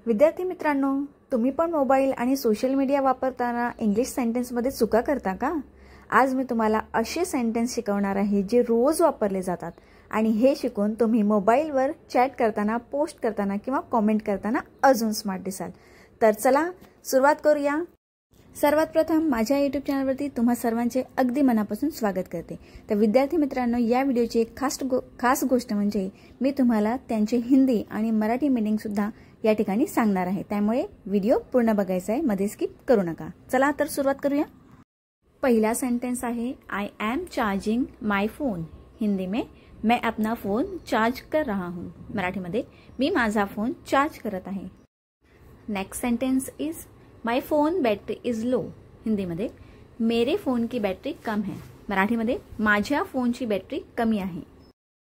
विद्यार्थी मित्रांनो, तुम्ही पण मोबाईल आणि सोशल मीडिया वापरताना इंग्लिश सेंटेन्समध्ये चुका करता का? आज मी तुम्हाला असे सेंटेन्स शिकवणार आहे जे रोज वापरले जातात आणि हे शिकून तुम्ही मोबाईलवर चॅट करताना, पोस्ट करताना किंवा कमेंट करताना अजून स्मार्ट दिसाल। तर चला सुरुवात करूया। सर्वात प्रथम माझ्या YouTube चॅनलवरती तुम्हा सर्वांचे अगदी मनापासून स्वागत करते। तर विद्यार्थी मित्रांनो, या व्हिडिओची एक खास गोष्ट म्हणजे मी तुम्हाला त्यांचे हिंदी आणि मराठी मीनिंग सुद्धा या ठिकाणी सांगणार आहे। त्यामुळे व्हिडिओ पूर्ण बघायचा आहे, मध्ये स्किप करू नका। चला तर सुरुवात करूया। पहला सेंटेंस आहे I am charging my phone. Hindi में मैं अपना फोन चार्ज कर रहा हूँ। मराठी मध्ये मी माझा फोन चार्ज करत आहे। Next sentence is my phone battery is low. Hindi मध्ये मेरे फोन की बैटरी कम है। मराठी मध्ये माझ्या फोनची बॅटरी कमी आहे।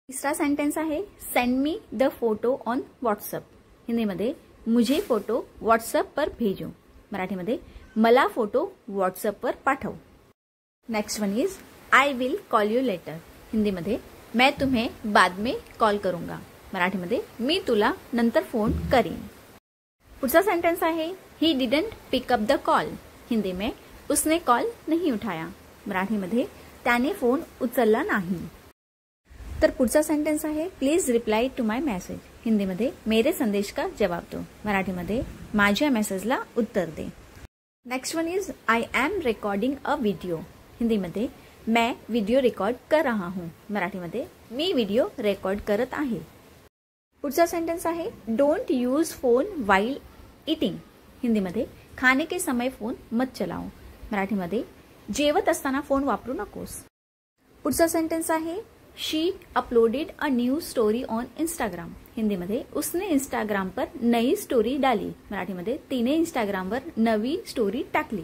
तीसरा सेंटेंस आहे send me the photo on WhatsApp. Hindi मध्ये मुझे फोटो व्हॉट्सअप पर भेजो। मराठी मध्ये मला फोटो व्हॉट्सअप पर पाठव। Next one is I will call you later. Hindi मध्ये मैं तुम्हें बाद में कॉल करूंगा। मराठी मध्ये मी तुला नंतर फोन करीन। पुढचा सेंटेंस आहे he didn't pick up the call. Hindi में उसने कॉल नहीं उठाया। मराठी मध्ये त्याने फोन उचलला नाही। तर पुढचा सेंटेंस आहे please reply to my message. Hindi मध्ये मेरे संदेश का जवाब दो। मराठी मध्ये माझ्या मेसेजला उत्तर दे। Next one is I am recording a video. Hindi मध्ये मैं वीडियो रिकॉर्ड कर रहा हूँ। मराठी मध्ये मी व्हिडिओ रेकॉर्ड करत आहे। पुढचा सेंटेंस आहे don't use phone while eating. Hindi मध्ये खाने के समय फोन मत चलाओ। मराठी मध्ये जेवत असताना फोन वापरू नकोस। पुढचा सेंटेंस आहे she uploaded a new story on Instagram. Hindi मध्ये उसने इंस्टाग्राम पर नई स्टोरी डाली। मराठी मध्ये तिने इंस्टाग्राम वर नवी स्टोरी टाकली।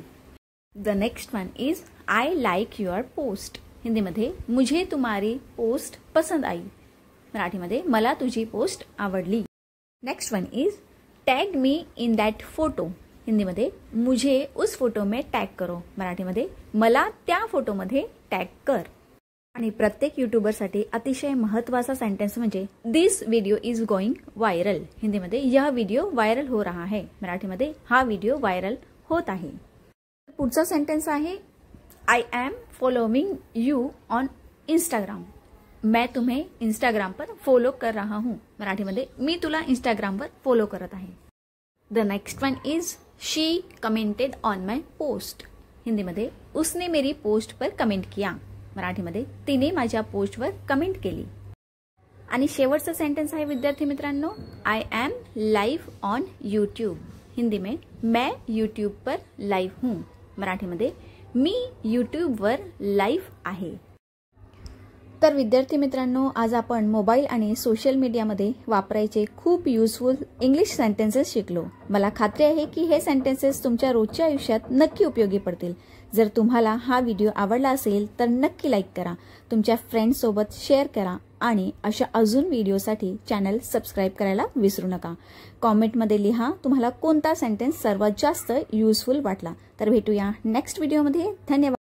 The next one is I like your post. Hindi मध्ये मुझे तुम्हारी पोस्ट पसंद आई। मराठी मध्ये मला तुझी पोस्ट आवडली। Next one is tag me in that photo. Hindi मध्ये मुझे उस फोटो में टैग करो। मराठी मध्ये मला त्या फोटो मध्ये टैग कर। आणि प्रत्येक यूट्यूबरसाठी अतिशय महत्त्वाचा सेंटेंस म्हणजे this video is going viral. Hindi मध्ये यह वीडियो वायरल हो रहा है। मराठी मध्ये हा व्हिडिओ व्हायरल होत आहे। पुढचा सेंटेंस आहे I am following you on Instagram. मैं तुम्हें इंस्टाग्राम पर फॉलो कर रहा हूँ। मराठी मध्ये मी तुला इंस्टाग्राम पर फॉलो करत आहे। The next one is she commented on my post. Hindi मध्ये उसने मेरी पोस्ट पर कमेंट किया। मराठी मध्ये तिने माझ्या पोस्टवर कमेंट केली। आणि शेवटचा सेंटेंस आहे विद्यार्थी मित्रांनो I am live on YouTube. Hindi में मैं यूट्यूब पर लाइव हूँ। मराठी मध्ये मी यूट्यूबवर लाइव आहे। तर विद्यार्थी मित्रांनो, आज आपण मोबाईल आणि सोशल मीडियामध्ये वापरायचे खूप युजफुल इंग्लिश सेंटेन्सेस शिकलो। मला खात्री आहे की हे सेंटेन्सेस तुमच्या रोजच्या आयुष्यात नक्की उपयोगी पडतील। जर तुम्हाला हा व्हिडिओ आवडला असेल तर नक्की लाईक करा, तुमच्या फ्रेंड्स सोबत शेअर करा आणि अशा अजून व्हिडिओसाठी चॅनल सबस्क्राइब करायला विसरू नका। कॉमेंटमध्ये लिहा तुम्हाला कोणता सेंटेन्स सर्वात जास्त युजफुल वाटला। तर भेटूया नेक्स्ट व्हिडिओमध्ये। धन्यवाद।